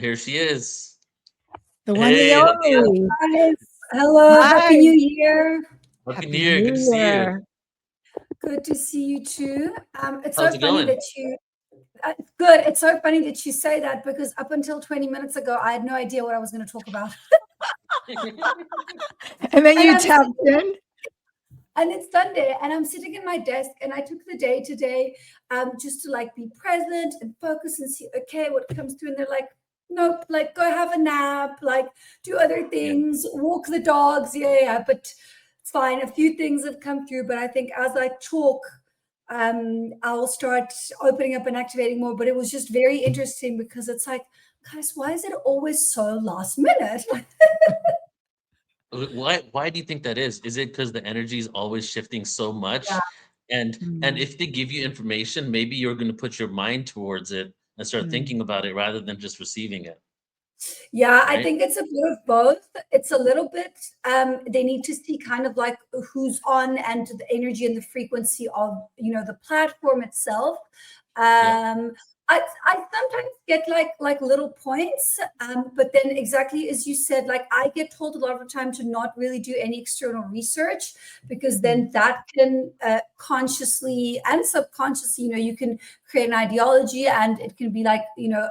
here she is. The one, the Hey, Leah. only. Guys, hello, Hi. Happy New Year. Happy New Happy Year. Good to New see you. Year. Good to see you too. It's How's so it funny going? that good. It's so funny that you say that because up until 20 minutes ago, I had no idea what I was going to talk about. And then And you I'm tapped in. and it's Sunday, and I'm sitting in my desk, and I took the day today, just to like be present and focus and see, okay, what comes through. And they're like, nope, like go have a nap, like do other Yeah. things, walk the dogs. Yeah. But it's fine. A few things have come through, but I think as I talk, I'll start opening up and activating more. But it was just very interesting because it's like, guys, why is it always so last minute? Why do you think that is? Is it because the energy is always shifting so Yeah. much? And Mm, if they give you information, maybe you're going to put your mind towards it and start mm, thinking about it rather than just receiving it, Yeah, I right? think it's a bit of both. It's a little bit, they need to see kind of like who's on and the energy and the frequency of, the platform itself. Yeah. Um, I sometimes get like little points, but then exactly as you said, like I get told a lot of the time to not really do any external research because mm. then that can consciously and subconsciously, you can create an ideology and it can be like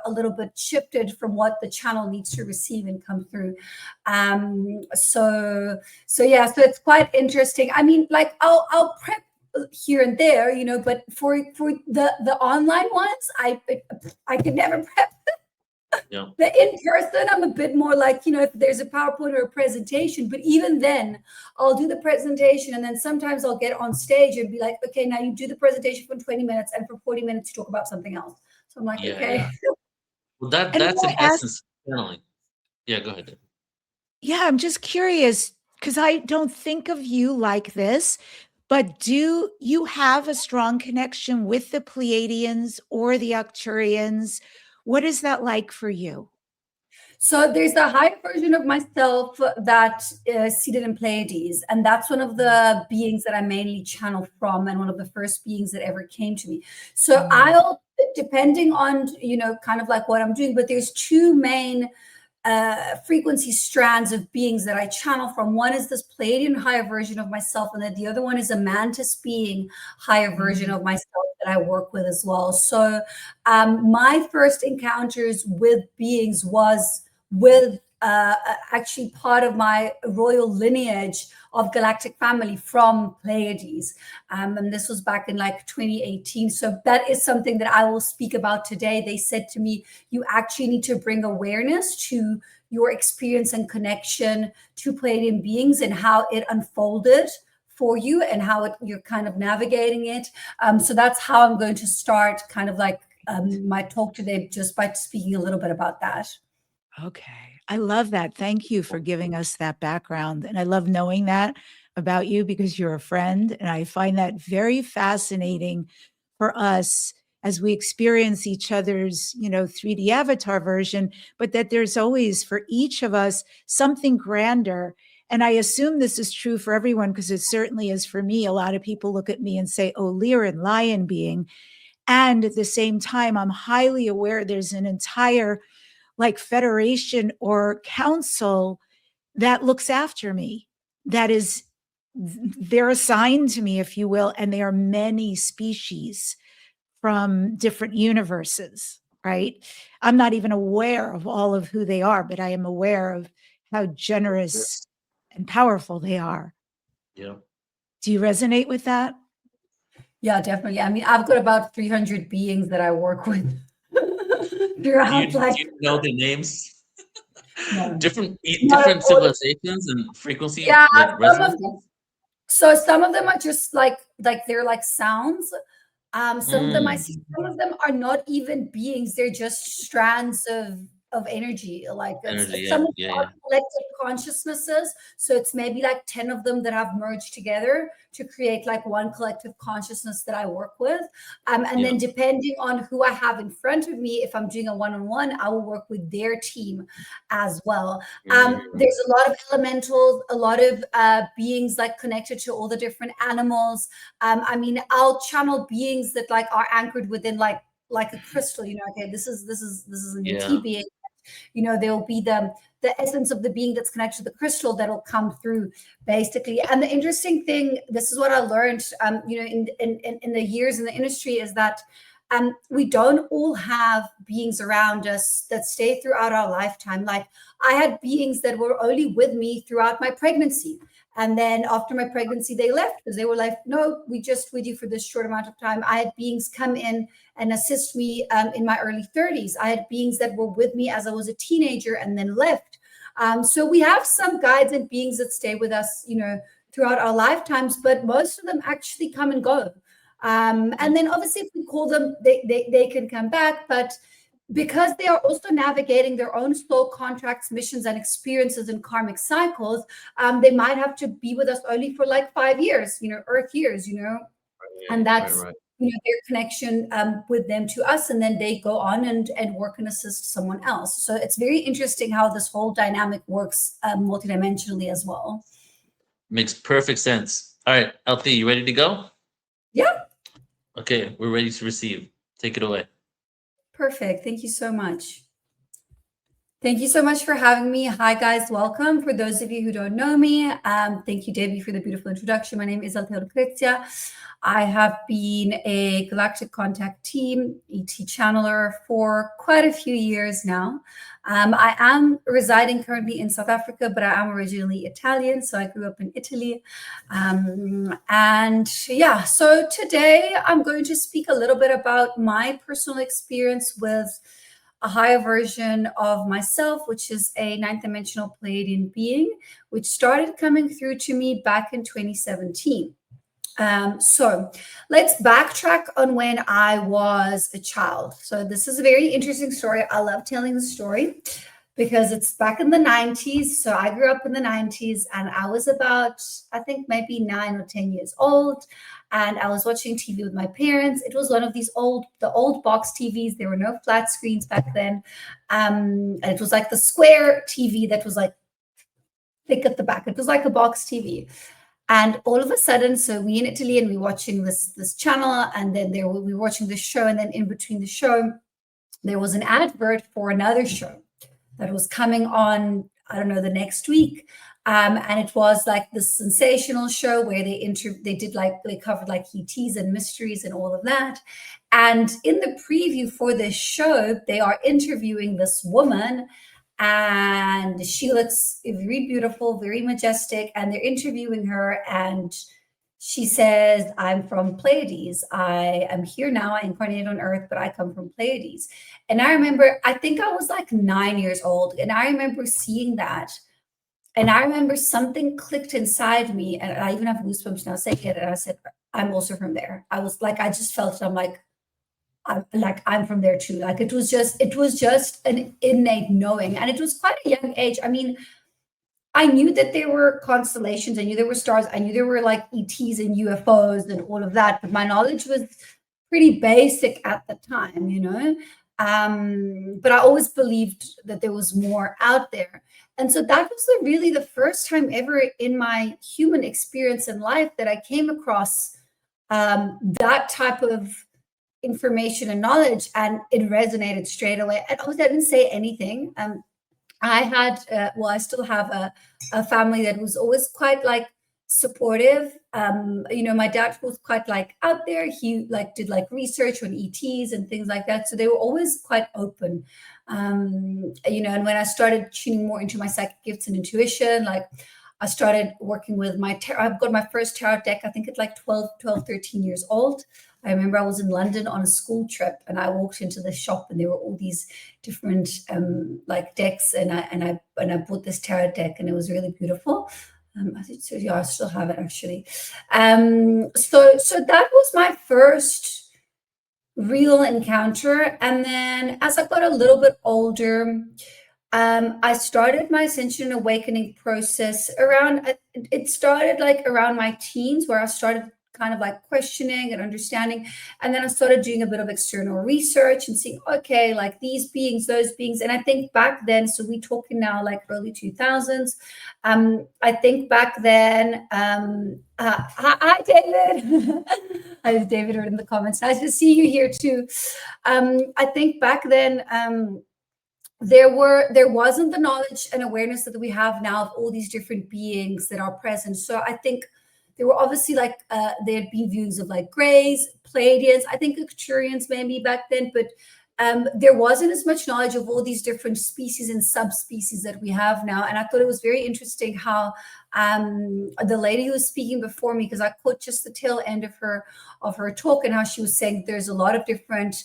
a little bit shifted from what the channel needs to receive and come through. So yeah, so it's quite interesting. I mean, like I'll prep here and there, but for the online ones, I could never prep. Yeah. The in person, I'm a bit more like, if there's a PowerPoint or a presentation, but even then, I'll do the presentation and then sometimes I'll get on stage and be like, okay, now you do the presentation for 20 minutes and for 40 minutes you talk about something else. So I'm like, Yeah. okay. Yeah. Well, that And that's may in I ask, essence channeling. Yeah. Go ahead. yeah, I'm just curious because I don't think of you like this, but do you have a strong connection with the Pleiadians or the Arcturians? What is that like for you? So there's a higher version of myself that is seated in Pleiades, and that's one of the beings that I mainly channel from, and one of the first beings that ever came to me. So Mm, depending on kind of like what I'm doing, but there's two main frequency strands of beings that I channel from. One is this Pleiadian higher version of myself, and then the other one is a mantis being higher version mm, of myself that I work with as well. So my first encounters with beings was with actually part of my royal lineage of galactic family from Pleiades. And this was back in like 2018. So that is something that I will speak about today. They said to me, you actually need to bring awareness to your experience and connection to Pleiadian beings and how it unfolded for you and how you're kind of navigating it. So that's how I'm going to start kind of like my talk today, just by speaking a little bit about that. okay. I love that. Thank you for giving us that background. And I love knowing that about you because you're a friend. And I find that very fascinating for us as we experience each other's, 3D avatar version, but that there's always for each of us something grander. And I assume this is true for everyone because it certainly is for me. A lot of people look at me and say, oh, Lyran, lion being. And at the same time, I'm highly aware there's an entire like federation or council that looks after me, that is, they're assigned to me, if you will, and they are many species from different universes, right? I'm not even aware of all of who they are, but I am aware of how generous and powerful they are. Yeah. Do you resonate with that? Yeah, definitely. I mean, I've got about 300 beings that I work with Do you throughout, do like, you know the names? no, not at Different all. civilizations and frequency Yeah, like some of them. resonances? So some of them are just like they're like sounds. Some of them I Mm, see, some of them are not even beings, they're just strands of energy. Like energy, it's yeah, some of them yeah, are yeah, collective consciousnesses. So it's maybe like 10 of them that have merged together to create like one collective consciousness that I work with. And yeah. then depending on who I have in front of me, if I'm doing a one-on-one, I will work with their team as well. Mm, There's a lot of elementals, a lot of beings like connected to all the different animals. I mean, I'll channel beings that like are anchored within like a crystal. Okay, this is an ET yeah, being. You know, there will be the essence of the being that's connected to the crystal that will come through, basically. And the interesting thing, this is what I learned, you know, in the years in the industry, is that we don't all have beings around us that stay throughout our lifetime. Like, I had beings that were only with me throughout my pregnancy. And then after my pregnancy, they left because they were like, no, we just with you for this short amount of time. I had beings come in and assist me in my early 30s. I had beings that were with me as I was a teenager and then left. So we have some guides and beings that stay with us, you know, throughout our lifetimes, but most of them actually come and go. And then obviously if we call them, they can come back, but because they are also navigating their own soul contracts, missions, and experiences and karmic cycles, they might have to be with us only for like 5 years, you know, Earth years, you know, and that's you know, their connection with them to us, and then they go on and work and assist someone else. So it's very interesting how this whole dynamic works multidimensionally as well. Makes perfect sense. All right, LP, you ready to go? Yeah. Okay, we're ready to receive. Take it away. Perfect. Thank you so much. Thank you so much for having me. Hi, guys. Welcome. For those of you who don't know me, thank you, Debbie, for the beautiful introduction. My name is Lucretia. I have been a Galactic Contact Team ET channeler for quite a few years now. I am residing currently in South Africa, but I am originally Italian, so I grew up in Italy. And yeah, so today I'm going to speak a little bit about my personal experience with a higher version of myself, which is a ninth dimensional Pleiadian being, which started coming through to me back in 2017. So let's backtrack on when I was a child. So this is a very interesting story. I love telling the story because it's back in the 90s. So I grew up in the 90s and I was about, I think maybe 9 or 10 years old. And I was watching TV with my parents. It was one of these the old box TVs. There were no flat screens back then. And it was like the square TV that was like thick at the back. It was like a box TV. And all of a sudden, so we in Italy and we're watching this channel, and then we were watching the show, and then in between the show, there was an advert for another show that was coming on, I don't know, the next week. And it was like this sensational show where they covered like ETs and mysteries and all of that. And in the preview for this show, they are interviewing this woman, and she looks very beautiful, very majestic, and they're interviewing her, and she says, I'm from Pleiades. I am here now. I incarnated on Earth, but I come from Pleiades. And I remember, I think I was like 9 years old, and I remember seeing that. And I remember something clicked inside me, and I even have goosebumps now saying it, and I said, I'm also from there. I was like, I just felt it. I'm from there too. Like it was just an innate knowing. And it was quite a young age. I mean, I knew that there were constellations. I knew there were stars. I knew there were like ETs and UFOs and all of that. But my knowledge was pretty basic at the time, you know. But I always believed that there was more out there. And so that was really the first time ever in my human experience in life that I came across that type of information and knowledge, and it resonated straight away. And obviously I didn't say anything. I had, I still have a family that was always quite like supportive. You know, my dad was quite like out there. He like did like research on ETs and things like that. So they were always quite open. You know, and when I started tuning more into my psychic gifts and intuition, like I started working with I've got my first tarot deck, I think at like 12, 13 years old. I remember I was in London on a school trip, and I walked into the shop, and there were all these different like decks, and I bought this tarot deck, and it was really beautiful. I think so. Yeah, I still have it actually. So that was my first real encounter, and then as I got a little bit older, I started my Ascension Awakening process around. It started like around my teens, where I started kind of like questioning and understanding. And then I started doing a bit of external research and seeing, okay, like these beings, those beings. And I think back then, so we're talking now like early 2000s. I think back then, hi, David. Hi, David, wrote in the comments. Nice to see you here too. I think back then, there wasn't the knowledge and awareness that we have now of all these different beings that are present. So I think there were obviously like there had been views of like Greys, Pleiadians, I think Arcturians maybe back then, but there wasn't as much knowledge of all these different species and subspecies that we have now. And I thought it was very interesting how the lady who was speaking before me, because I caught just the tail end of her talk, and how she was saying there's a lot of different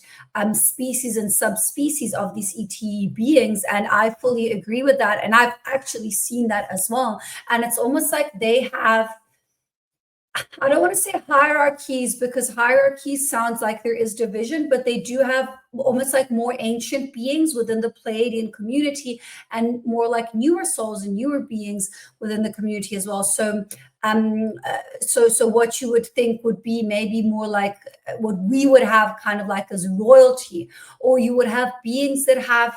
species and subspecies of these ET beings, and I fully agree with that. And I've actually seen that as well. And it's almost like they have, I don't want to say hierarchies, because hierarchies sounds like there is division, but they do have almost like more ancient beings within the Pleiadian community, and more like newer souls and newer beings within the community as well. So so what you would think would be maybe more like what we would have kind of like as royalty, or you would have beings that have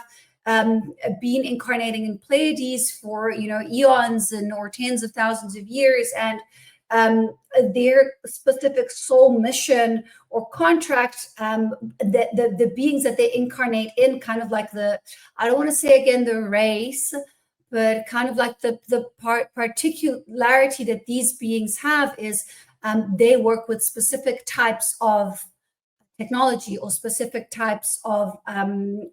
been incarnating in Pleiades for, you know, eons and or tens of thousands of years, and their specific soul mission or contract, the beings that they incarnate in, kind of like the, I don't want to say again the race, but kind of like the particularity that these beings have is they work with specific types of technology or specific types of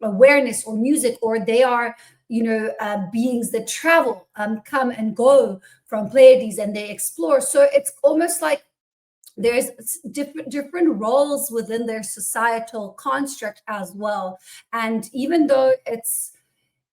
awareness or music, or they are, you know, beings that travel, come and go from Pleiades, and they explore. So it's almost like there's different roles within their societal construct as well. And even though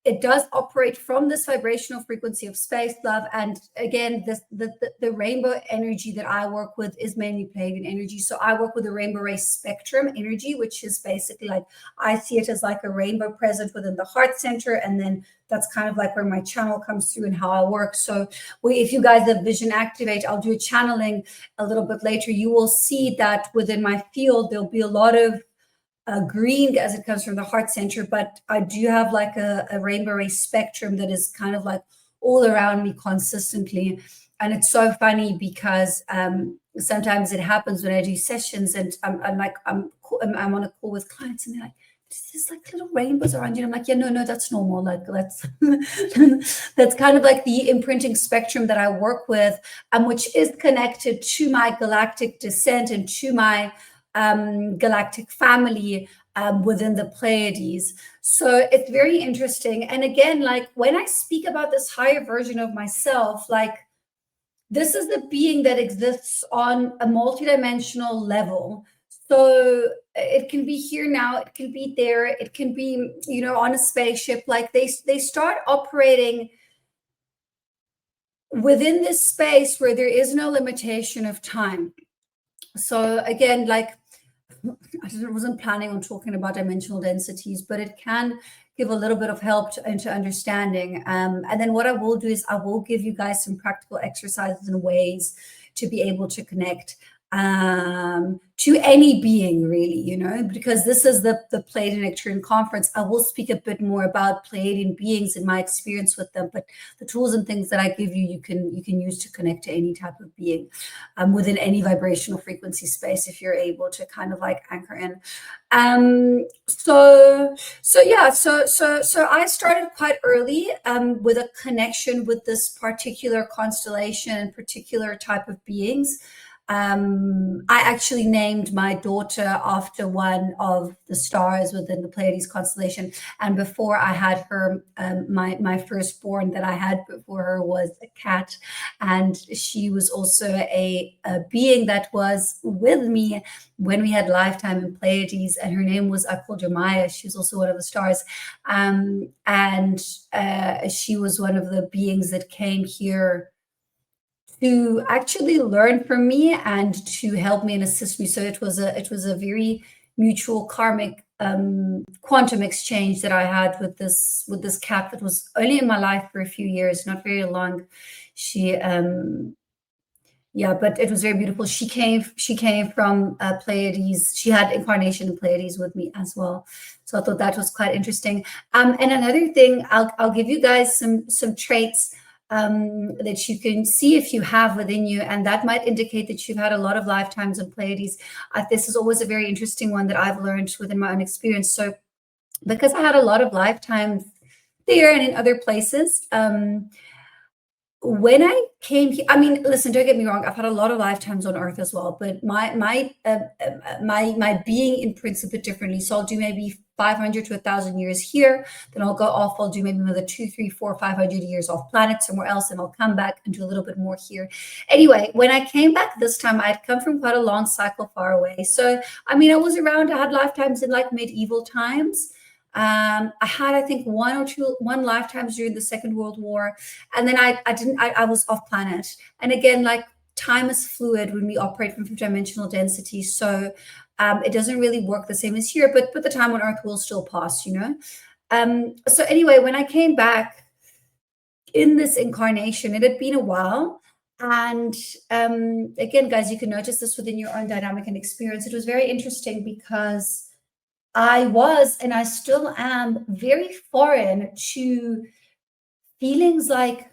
it does operate from this vibrational frequency of space, love, and again, the rainbow energy that I work with is mainly Pleiadian energy. So I work with the rainbow ray spectrum energy, which is basically like, I see it as like a rainbow present within the heart center, and then that's kind of like where my channel comes through and how I work. So if you guys have Vision Activate, I'll do a channeling a little bit later. You will see that within my field, there'll be a lot of green as it comes from the heart center, but I do have like a rainbow ray spectrum that is kind of like all around me consistently. And it's so funny because sometimes it happens when I do sessions, and I'm on a call with clients, and they're like, there's like little rainbows around you. And I'm like, yeah, no, that's normal. Like that's that's kind of like the imprinting spectrum that I work with, which is connected to my galactic descent and to my galactic family within the Pleiades. So it's very interesting. And again, like when I speak about this higher version of myself, like this is the being that exists on a multidimensional level. So it can be here now, it can be there, it can be, you know, on a spaceship. Like they start operating within this space where there is no limitation of time. So again, like I wasn't planning on talking about dimensional densities, but it can give a little bit of help into understanding. And then what I will do is I will give you guys some practical exercises and ways to be able to connect to any being, really, you know, because this is the Galactic Conference. I will speak a bit more about Pleiadian beings and my experience with them, but the tools and things that I give you, you can use to connect to any type of being within any vibrational frequency space, if you're able to kind of like anchor in. So I started quite early with a connection with this particular constellation and particular type of beings. I actually named my daughter after one of the stars within the Pleiades constellation. And before I had her, my firstborn that I had before her was a cat. And she was also a being that was with me when we had lifetime in Pleiades. And her name was, I called her Maya. She was also one of the stars. And she was one of the beings that came here to actually learn from me and to help me and assist me. So it was a very mutual karmic quantum exchange that I had with this cat that was only in my life for a few years, not very long. She but it was very beautiful. She came from Pleiades. She had incarnation in Pleiades with me as well. So I thought that was quite interesting. And another thing, I'll give you guys some traits that you can see if you have within you, and that might indicate that you've had a lot of lifetimes in Pleiades. This is always a very interesting one that I've learned within my own experience. So because I had a lot of lifetimes there and in other places. When I came here, I mean, listen, don't get me wrong. I've had a lot of lifetimes on Earth as well, but my being imprints a bit differently. So I'll do maybe 500 to 1,000 years here, then I'll go off. I'll do maybe another 2, 3, 4, 500 years off planet somewhere else, and I'll come back and do a little bit more here. Anyway, when I came back this time, I'd come from quite a long cycle far away. So I mean, I was around. I had lifetimes in like medieval times. I had, I think, one lifetimes during the Second World War, and then I was off planet. And again, like, time is fluid when we operate from 5th-dimensional density, so it doesn't really work the same as here. But the time on Earth will still pass, you know. So anyway, when I came back in this incarnation, it had been a while. And again, guys, you can notice this within your own dynamic and experience. It was very interesting because I was, and I still am, very foreign to feelings like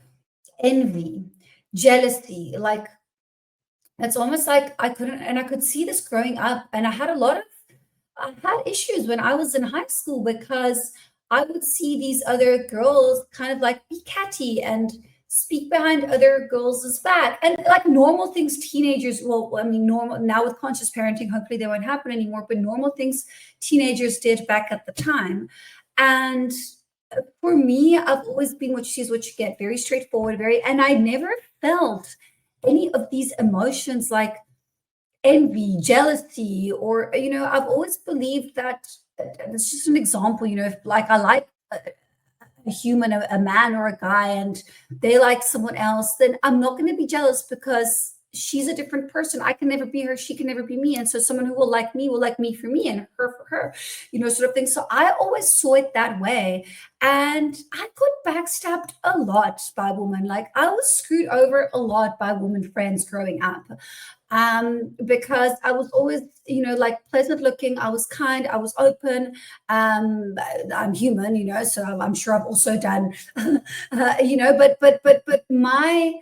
envy, jealousy. Like, it's almost like I could see this growing up. And I had issues when I was in high school because I would see these other girls kind of like be catty and speak behind other girls' back, and like normal things teenagers, well, I mean, normal now with conscious parenting, hopefully they won't happen anymore, but normal things teenagers did back at the time. And for me, I've always been what you see is what you get, very straightforward, and I never felt any of these emotions like envy, jealousy, or, you know, I've always believed that, it's just an example, you know, if like I like a human, a man or a guy, and they like someone else, then I'm not going to be jealous because she's a different person. I can never be her. She can never be me. And so someone who will like me for me, and her for her, you know, sort of thing. So I always saw it that way. And I got backstabbed a lot by women. Like, I was screwed over a lot by women friends growing up. Because I was always, you know, like, pleasant looking. I was kind, I was open. I'm human, you know, so I'm sure I've also done, you know, but my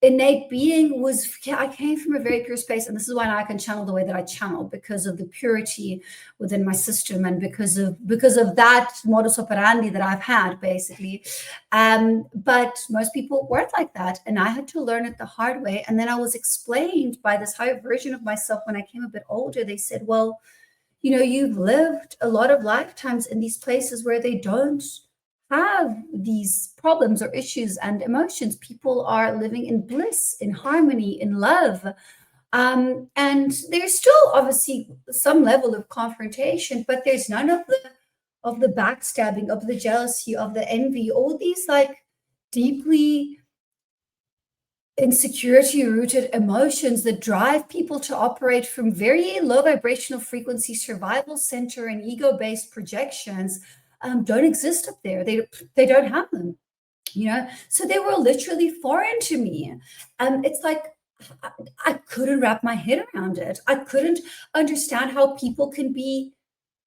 innate being was, I came from a very pure space, and this is why I can channel the way that I channel, because of the purity within my system, and because of that modus operandi that I've had, basically. But most people weren't like that, and I had to learn it the hard way. And then I was explained by this higher version of myself when I came a bit older. They said, well, you know, you've lived a lot of lifetimes in these places where they don't have these problems or issues and emotions. People are living in bliss, in harmony, in love. And there's still obviously some level of confrontation, but there's none of the backstabbing, of the jealousy, of the envy, all these like deeply insecurity rooted emotions that drive people to operate from very low vibrational frequency survival center and ego-based projections. Don't exist up there. They don't have them, you know. So they were literally foreign to me. It's like I couldn't wrap my head around it. I couldn't understand how people can be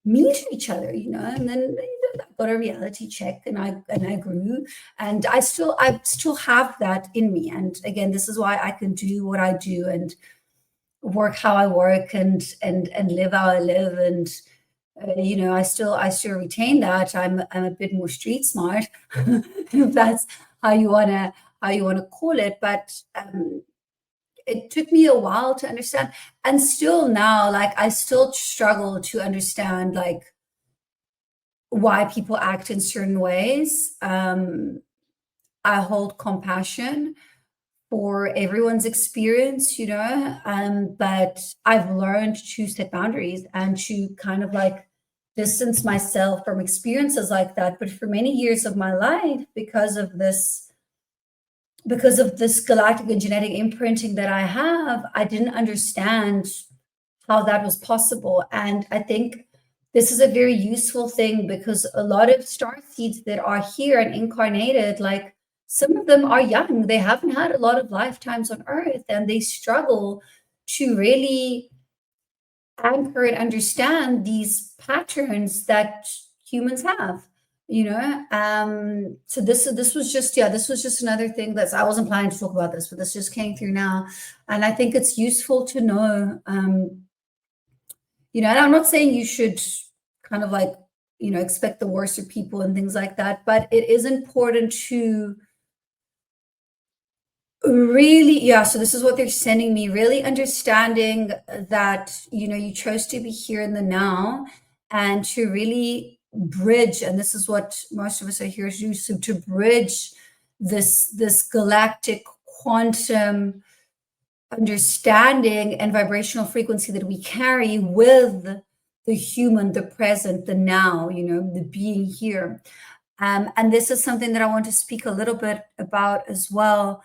mean to each other, you know. And then I got a reality check, and I grew, and I still have that in me. And again, this is why I can do what I do and work how I work and live how I live. And you know, I still retain that. I'm a bit more street smart, if that's how you wanna call it. But it took me a while to understand, and still now, like, I still struggle to understand like why people act in certain ways. I hold compassion for everyone's experience, you know, but I've learned to set boundaries and to kind of like distance myself from experiences like that. But for many years of my life, because of this galactic and genetic imprinting that I have, I didn't understand how that was possible. And I think this is a very useful thing, because a lot of star seeds that are here and incarnated, like, some of them are young, they haven't had a lot of lifetimes on Earth, and they struggle to really anchor and understand these patterns that humans have, you know. So this was just another thing that's, I wasn't planning to talk about this, but this just came through now. And I think it's useful to know, you know, and I'm not saying you should kind of like, expect the worst of people and things like that. But it is important to really, so this is what they're sending me, really understanding that, you chose to be here in the now, and to really bridge, and this is what most of us are here to do, so to bridge this galactic quantum understanding and vibrational frequency that we carry with the human, the present, the now, the being here. And this is something that I want to speak a little bit about as well.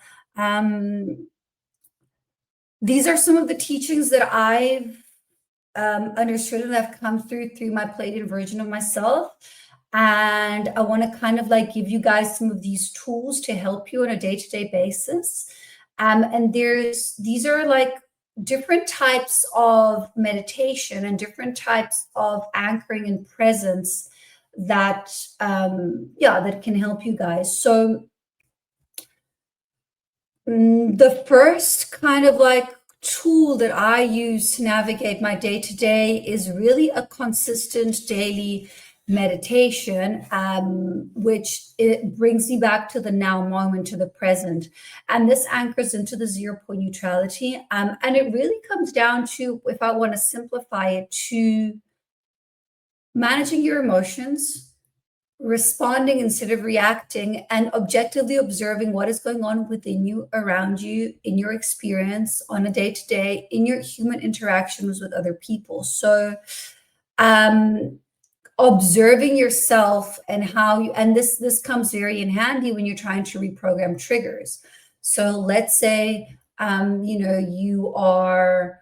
These are some of the teachings that I've understood and have come through my played-in version of myself. And I want to kind of like give you guys some of these tools to help you on a day-to-day basis. And these are like different types of meditation and different types of anchoring and presence that that can help you guys. So the first kind of like tool that I use to navigate my day-to-day is really a consistent daily meditation, which it brings me back to the now moment, to the present. And this anchors into the 0 point neutrality. And it really comes down to, if I want to simplify it, to managing your emotions, responding instead of reacting, and objectively observing what is going on within you, around you, in your experience on a day-to-day, in your human interactions with other people. So observing yourself and how you, and this comes very in handy when you're trying to reprogram triggers. So let's say you are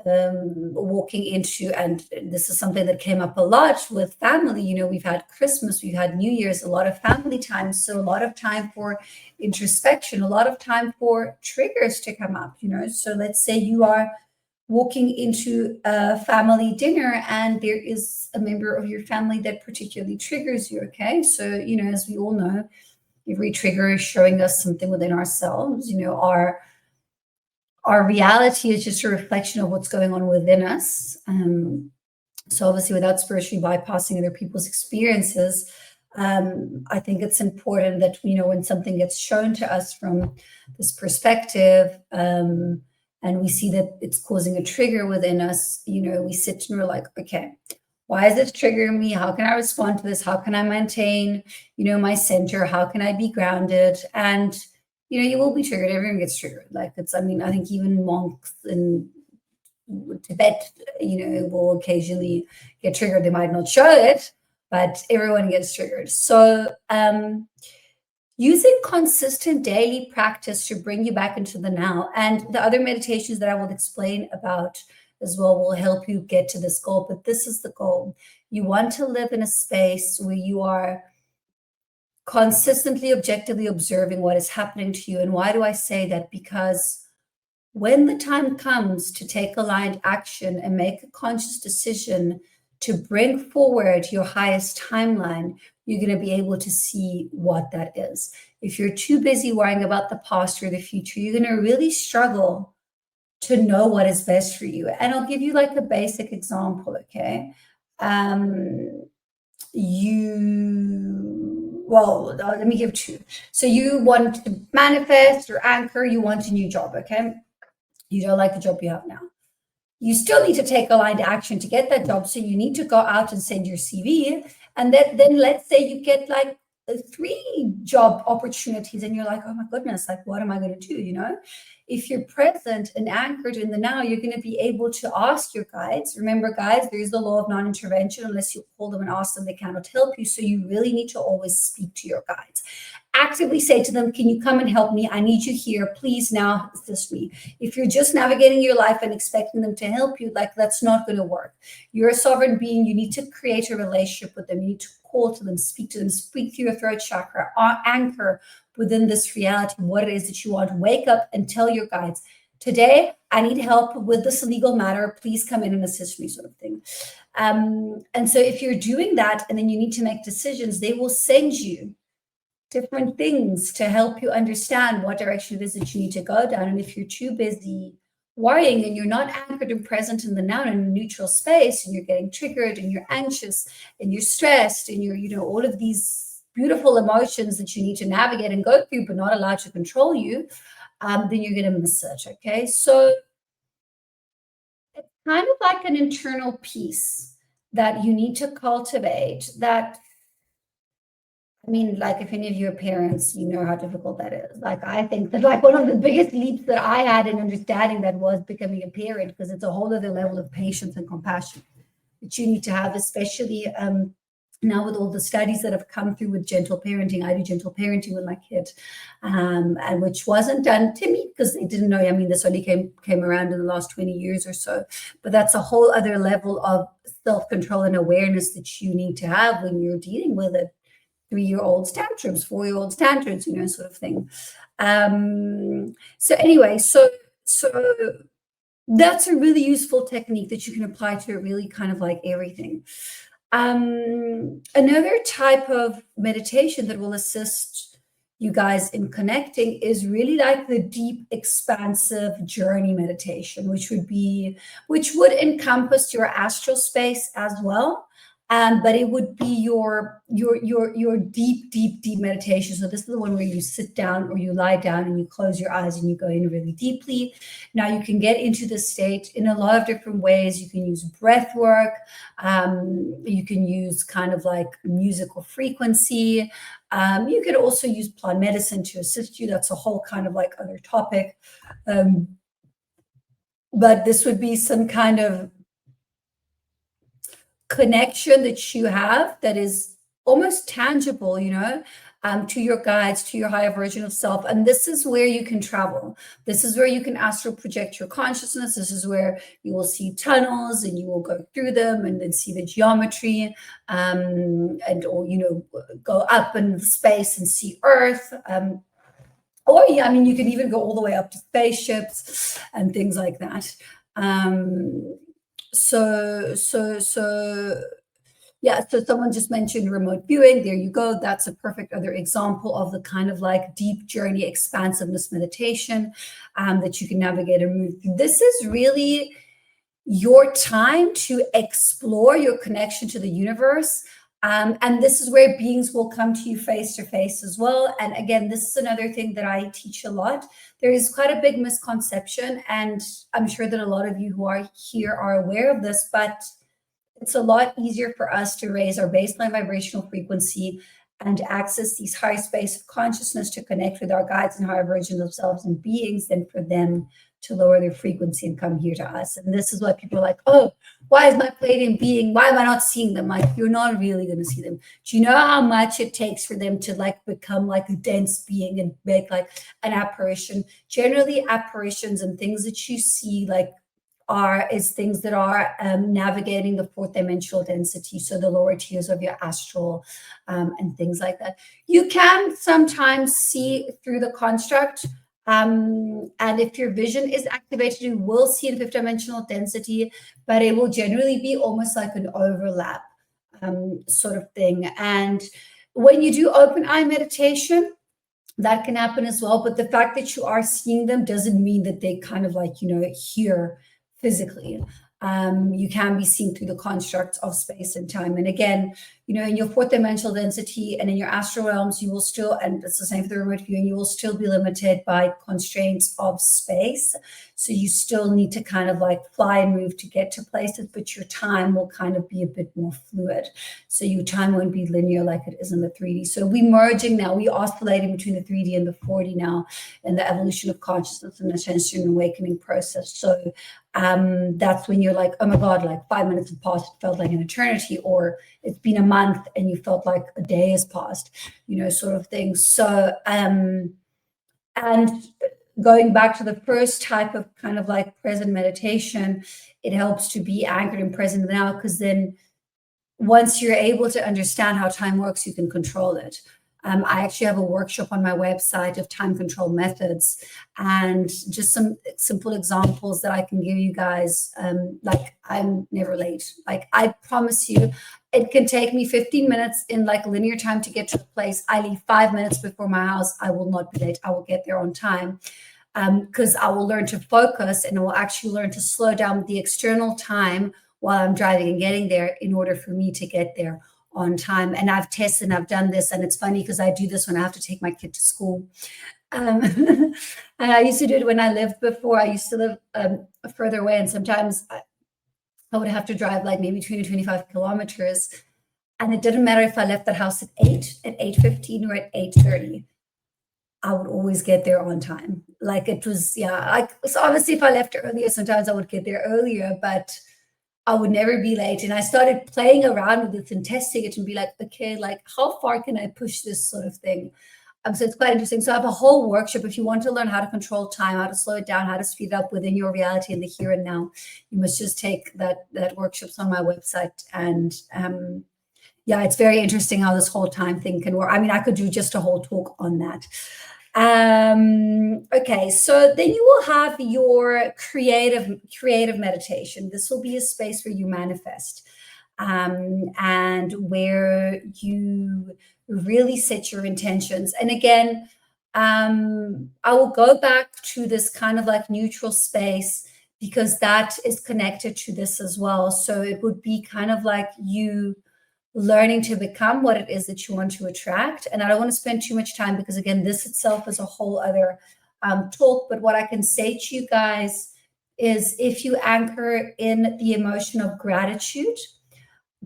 walking into, and this is something that came up a lot with family, we've had Christmas, we've had New Year's, a lot of family time, so a lot of time for introspection, a lot of time for triggers to come up, so let's say you are walking into a family dinner and there is a member of your family that particularly triggers you. Okay, so as we all know, every trigger is showing us something within ourselves. Our reality is just a reflection of what's going on within us. So obviously, without spiritually bypassing other people's experiences, I think it's important that, when something gets shown to us from this perspective, and we see that it's causing a trigger within us, we sit and we're like, okay, why is this triggering me? How can I respond to this? How can I maintain, my center? How can I be grounded? And you will be triggered. Everyone gets triggered. Like I think even monks in Tibet, will occasionally get triggered. They might not show it, but everyone gets triggered. So using consistent daily practice to bring you back into the now, and the other meditations that I will explain about as well will help you get to this goal. But this is the goal. You want to live in a space where you are consistently, objectively observing what is happening to you. And why do I say that? Because when the time comes to take aligned action and make a conscious decision to bring forward your highest timeline, you're going to be able to see what that is. If you're too busy worrying about the past or the future, you're going to really struggle to know what is best for you. And I'll give you like a basic example, okay? Let me give two. So you want to manifest or anchor, you want a new job, okay? You don't like the job you have now. You still need to take aligned action to get that job. So you need to go out and send your CV. And then let's say you get like 3 job opportunities and you're like, oh my goodness, like what am I going to do, If you're present and anchored in the now, you're going to be able to ask your guides. Remember, guys, there is the law of non-intervention. Unless you call them and ask them, they cannot help you. So you really need to always speak to your guides. Actively say to them, can you come and help me? I need you here. Please now assist me. If you're just navigating your life and expecting them to help you, like that's not going to work. You're a sovereign being. You need to create a relationship with them. You need to call to them, speak through your throat chakra, anchor within this reality, what it is that you want. Wake up and tell your guides, today I need help with this legal matter. Please come in and assist me, sort of thing. And so if you're doing that and then you need to make decisions, they will send you different things to help you understand what direction it is that you need to go down. And if you're too busy worrying and you're not anchored and present in the now, in a neutral space, and you're getting triggered and you're anxious and you're stressed and you're, you know, all of these beautiful emotions that you need to navigate and go through, but not allowed to control you, then you're going to miss it. Okay. So it's kind of like an internal peace that you need to cultivate. That, I mean, like, if any of you are parents, you know how difficult that is. Like, I think that, like, one of the biggest leaps that I had in understanding that was becoming a parent, because it's a whole other level of patience and compassion that you need to have, especially now with all the studies that have come through with gentle parenting. I do gentle parenting with my kid, and which wasn't done to me because they didn't know. I mean, this only came around in the last 20 years or so, but that's a whole other level of self-control and awareness that you need to have when you're dealing with it. 3-year-olds tantrums, 4-year-olds tantrums, you know, sort of thing. So anyway, so that's a really useful technique that you can apply to really kind of like everything. Another type of meditation that will assist you guys in connecting is really like the deep, expansive journey meditation, which would encompass your astral space as well. But it would be your deep meditation. So this is the one where you sit down or you lie down and you close your eyes and you go in really deeply. Now you can get into this state in a lot of different ways. You can use breath work. You can use kind of like musical frequency. You can also use plant medicine to assist you. That's a whole kind of like other topic. But this would be some kind of connection that you have that is almost tangible, you know, to your guides, to your higher version of self. And this is where you can travel. This is where you can astral project your consciousness. This is where you will see tunnels and you will go through them and then see the geometry, or, you know, go up in space and see Earth. Or, yeah, I mean, you can even go all the way up to spaceships and things like that. So someone just mentioned remote viewing. There you go. That's a perfect other example of the kind of like deep journey expansiveness meditation that you can navigate and move through. This is really your time to explore your connection to the universe. And this is where beings will come to you face to face as well. And again, this is another thing that I teach a lot. There is quite a big misconception, and I'm sure that a lot of you who are here are aware of this, but it's a lot easier for us to raise our baseline vibrational frequency and access these high space of consciousness to connect with our guides and higher versions of selves and beings than for them to lower their frequency and come here to us. And this is why people are like, oh, why is my Palladian being, why am I not seeing them? Like, you're not really going to see them. Do you know how much it takes for them to like become like a dense being and make like an apparition? Generally, apparitions and things that you see like is things that are navigating the 4th dimensional density, so the lower tiers of your astral, and things like that. You can sometimes see through the construct, and if your vision is activated, you will see in 5th dimensional density, but it will generally be almost like an overlap sort of thing. And when you do open eye meditation, that can happen as well. But the fact that you are seeing them doesn't mean that they kind of like, you know, here physically. You can be seen through the constructs of space and time. And again, you know, in your 4th dimensional density and in your astral realms, you will still, and it's the same for the remote viewing, you will still be limited by constraints of space. So you still need to kind of like fly and move to get to places, but your time will kind of be a bit more fluid. So your time won't be linear like it is in the 3D. So we're merging now, we're oscillating between the 3D and the 4D now in the evolution of consciousness and ascension and awakening process. So that's when you're like, oh my God, like 5 minutes have passed, it felt like an eternity, or it's been a month and you felt like a day has passed, you know, sort of thing. So, and going back to the first type of kind of like present meditation, it helps to be anchored and present now, because then once you're able to understand how time works, you can control it. I actually have a workshop on my website of time control methods, and just some simple examples that I can give you guys. Like, I'm never late. Like, I promise you, it can take me 15 minutes in like linear time to get to a place. I leave 5 minutes before my house. I will not be late. I will get there on time. because I will learn to focus and I will actually learn to slow down the external time while I'm driving and getting there in order for me to get there on time. And I've tested and I've done this, and it's funny because I do this when I have to take my kid to school. And I used to do it when I lived before. I used to live further away, and sometimes I would have to drive like maybe 20, 25 kilometers. And it didn't matter if I left the house at 8, at 8:15 or at 8:30. I would always get there on time. Like it was, yeah. So honestly, if I left earlier, sometimes I would get there earlier, but I would never be late. And I started playing around with it and testing it and be like, okay, like how far can I push this sort of thing? So it's quite interesting. So I have a whole workshop. If you want to learn how to control time, how to slow it down, how to speed it up within your reality in the here and now, you must just take that workshops on my website. And yeah, it's very interesting how this whole time thing can work. I mean, I could do just a whole talk on that. Okay, so then you will have your creative meditation. This will be a space where you manifest, and where you really set your intentions. And again, I will go back to this kind of like neutral space because that is connected to this as well. So it would be kind of like you learning to become what it is that you want to attract. And I don't want to spend too much time because again, this itself is a whole other talk. But what I can say to you guys is if you anchor in the emotion of gratitude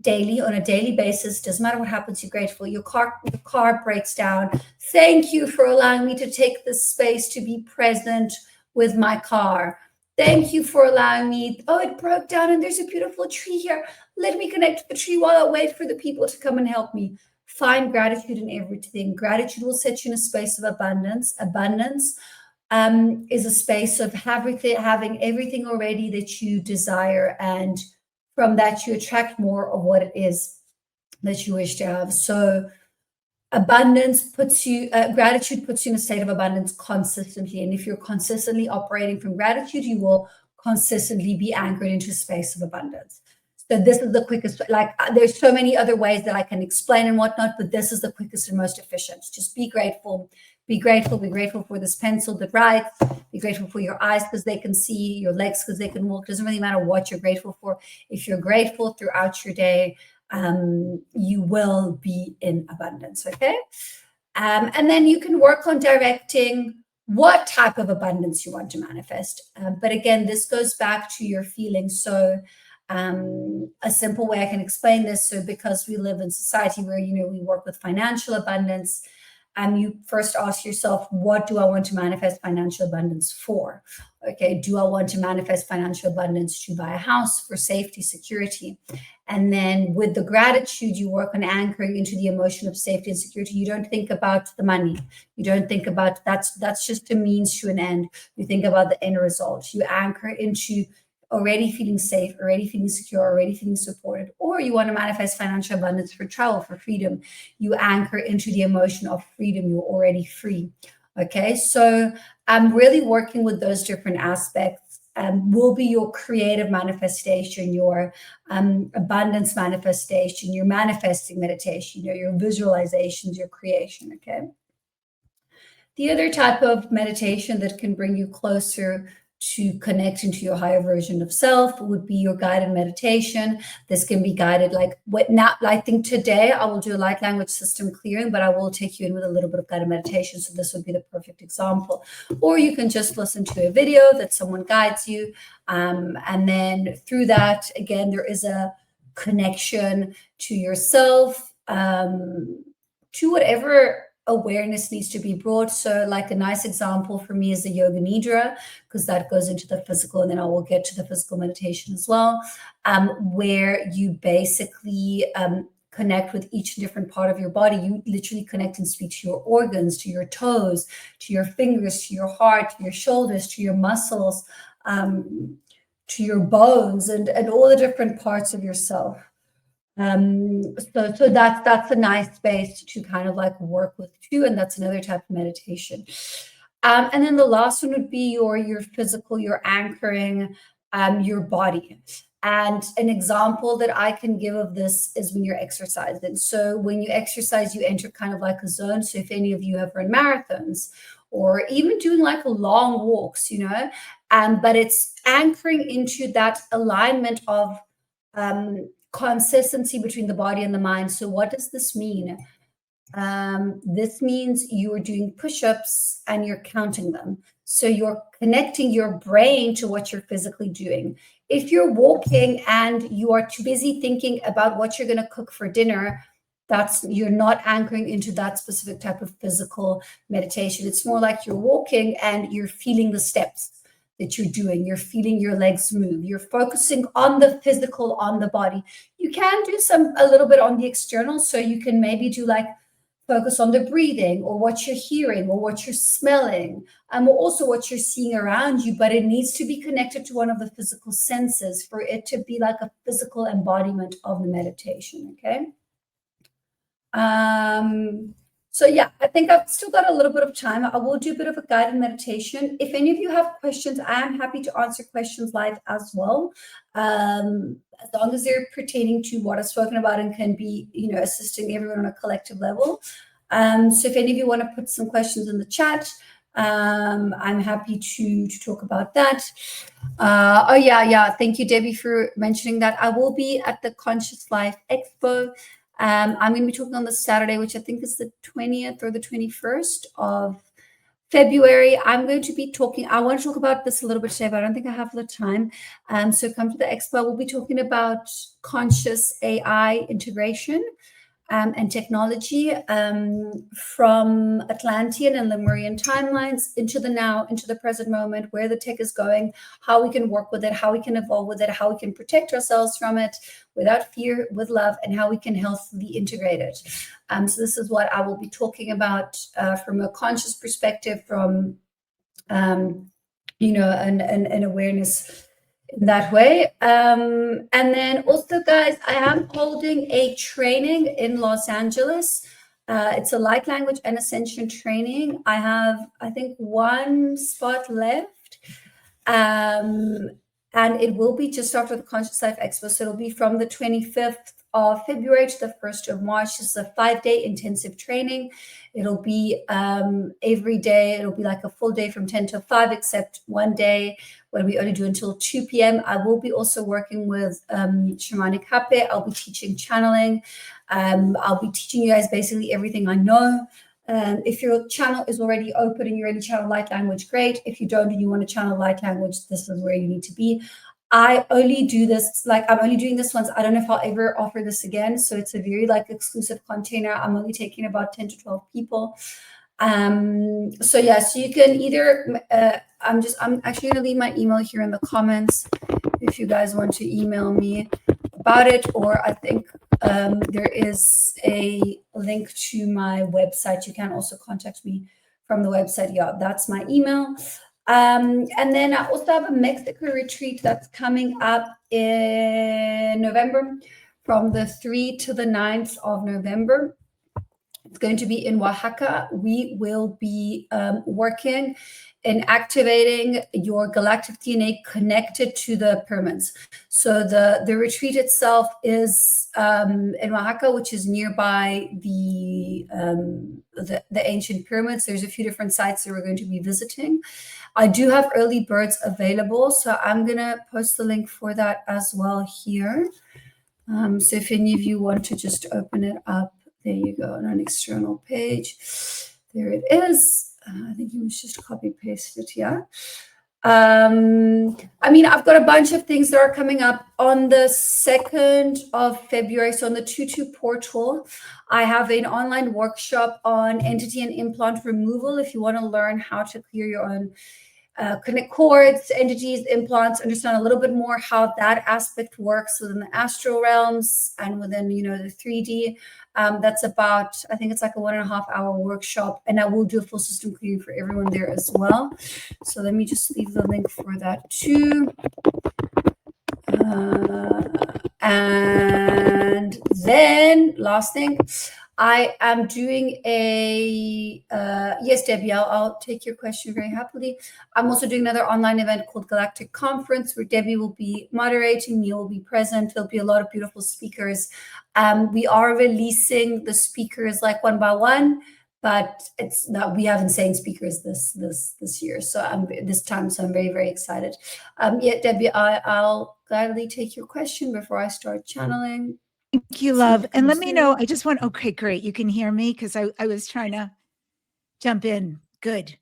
daily, on a daily basis, doesn't matter what happens, you're grateful. Your car breaks down. Thank you for allowing me to take this space to be present with my car. Thank you for allowing me. Oh, it broke down and there's a beautiful tree here. Let me connect to the tree while I wait for the people to come and help me. Find gratitude in everything. Gratitude will set you in a space of abundance. Abundance is a space of having everything already that you desire. And from that, you attract more of what it is that you wish to have. So abundance gratitude puts you in a state of abundance consistently. And if you're consistently operating from gratitude, you will consistently be anchored into a space of abundance. So this is the quickest, like there's so many other ways that I can explain and whatnot, but this is the quickest and most efficient. Just be grateful, be grateful, be grateful for this pencil that writes, be grateful for your eyes because they can see, your legs because they can walk. It doesn't really matter what you're grateful for. If you're grateful throughout your day, you will be in abundance, okay? And then you can work on directing what type of abundance you want to manifest. But again, this goes back to your feelings. So a simple way I can explain this, so because we live in society where, you know, we work with financial abundance, you first ask yourself, what do I want to manifest financial abundance for? Okay, do I want to manifest financial abundance to buy a house for safety, security? And then with the gratitude, you work on anchoring into the emotion of safety and security. You don't think about the money. You don't think about that's just a means to an end. You think about the end result. You anchor into already feeling safe, already feeling secure, already feeling supported. Or you want to manifest financial abundance for travel, for freedom. You anchor into the emotion of freedom. You're already free. Okay, so I'm really working with those different aspects. Will be your creative manifestation, your abundance manifestation, your manifesting meditation, your visualizations, your creation, okay? The other type of meditation that can bring you closer to connecting to your higher version of self would be your guided meditation. This can be guided I think today I will do a light language system clearing, but I will take you in with a little bit of guided meditation. So this would be the perfect example. Or you can just listen to a video that someone guides you. And then through that, again, there is a connection to yourself, to whatever awareness needs to be brought. So like a nice example for me is the yoga nidra, because that goes into the physical, and then I will get to the physical meditation as well, where you basically connect with each different part of your body. You literally connect and speak to your organs, to your toes, to your fingers, to your heart, to your shoulders, to your muscles, to your bones, and all the different parts of yourself. So that's a nice space to kind of like work with too, and that's another type of meditation. And then the last one would be your physical, your anchoring, your body. And an example that I can give of this is when you're exercising. So when you exercise, you enter kind of like a zone. So if any of you have run marathons or even doing like long walks, you know, but it's anchoring into that alignment of consistency between the body and the mind. So what does this mean? This means you're doing push-ups and you're counting them. So you're connecting your brain to what you're physically doing. If you're walking and you are too busy thinking about what you're going to cook for dinner, you're not anchoring into that specific type of physical meditation. It's more like you're walking and you're feeling the steps that you're doing. You're feeling your legs move. You're focusing on the physical, on the body. You can do a little bit on the external. So you can maybe do like focus on the breathing or what you're hearing or what you're smelling, or also what you're seeing around you, but it needs to be connected to one of the physical senses for it to be like a physical embodiment of the meditation, okay? So yeah, I think I've still got a little bit of time. I will do a bit of a guided meditation. If any of you have questions, I am happy to answer questions live as well. As long as they're pertaining to what I've spoken about and can be, you know, assisting everyone on a collective level. So if any of you want to put some questions in the chat, I'm happy to talk about that. Oh yeah. Thank you, Debbie, for mentioning that. I will be at the Conscious Life Expo. I'm going to be talking on the Saturday, which I think is the 20th or the 21st of February. I'm going to be talking, I want to talk about this a little bit today, but I don't think I have the time. So come to the expo. We'll be talking about conscious AI integration and technology from Atlantean and Lemurian timelines into the now, into the present moment, where the tech is going, how we can work with it, how we can evolve with it, how we can protect ourselves from it without fear, with love, and how we can healthily integrate it. So this is what I will be talking about from a conscious perspective, from you know, an awareness in that way. And then also, guys, I am holding a training in Los Angeles. It's a light language and ascension training. I have, I think, one spot left. And it will be just after the Conscious Life Expo. So it'll be from the 25th of February to the 1st of March. It's a 5-day intensive training. It'll be every day. It'll be like a full day from 10 to 5, except one day when we only do until 2 p.m. I will be also working with Shamanic Hape. I'll be teaching channeling. I'll be teaching you guys basically everything I know. If your channel is already open and you're ready to channel light language, great. If you don't and you want to channel light language, this is where you need to be. I only do this, like I'm only doing this once. I don't know if I'll ever offer this again. So it's a very like exclusive container. I'm only taking about 10 to 12 people. So yeah, so you can either, I'm actually gonna leave my email here in the comments if you guys want to email me about it, or I think there is a link to my website. You can also contact me from the website. Yeah, that's my email. And then I also have a Mexico retreat that's coming up in November, from the 3 to the 9th of November. It's going to be in Oaxaca. We will be working in activating your galactic DNA connected to the pyramids. So the retreat itself is in Oaxaca, which is nearby the ancient pyramids. There's a few different sites that we're going to be visiting. I do have early birds available, so I'm gonna post the link for that as well here. So if any of you want to just open it up, there you go, on an external page. There it is. I think you must just copy paste it here. I mean, I've got a bunch of things that are coming up on the 2nd of February. So on the 2-2 portal, I have an online workshop on entity and implant removal. If you want to learn how to clear your own connect cords, entities, implants, understand a little bit more how that aspect works within the astral realms and within, you know, the 3D. That's about, I think it's like a 1.5 hour workshop, and I will do a full system clearing for everyone there as well. So let me just leave the link for that too. And then last thing, I am doing a, yes, Debbie, I'll take your question very happily. I'm also doing another online event called Galactic Conference, where Debbie will be moderating, Neil will be present. There'll be a lot of beautiful speakers. We are releasing the speakers like one by one. but it's not, we have insane speakers this year. So I'm this time, so I'm very, very excited. Yeah, Debbie, I'll gladly take your question before I start channeling. Thank you, love. And let me know, I just want, okay, great. You can hear me because I was trying to jump in. Good.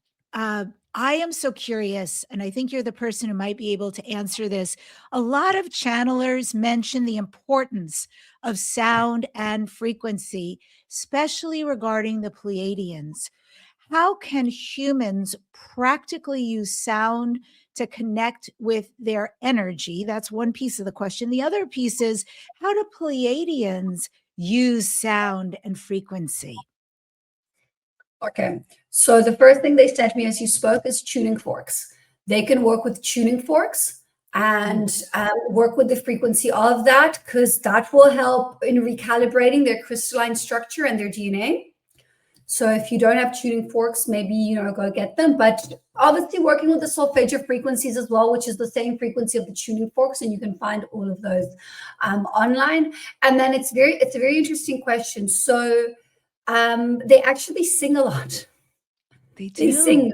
I am so curious, and I think you're the person who might be able to answer this. A lot of channelers mention the importance of sound and frequency, especially regarding the Pleiadians. How can humans practically use sound to connect with their energy? That's one piece of the question. The other piece is, how do Pleiadians use sound and frequency? Okay, so the first thing they said to me as you spoke is tuning forks. They can work with tuning forks and work with the frequency of that, because that will help in recalibrating their crystalline structure and their DNA. So if you don't have tuning forks, maybe, you know, go get them. But obviously working with the solfeggio frequencies as well, which is the same frequency of the tuning forks, and you can find all of those online. And then it's a very interesting question. So they actually sing a lot. They do. They sing.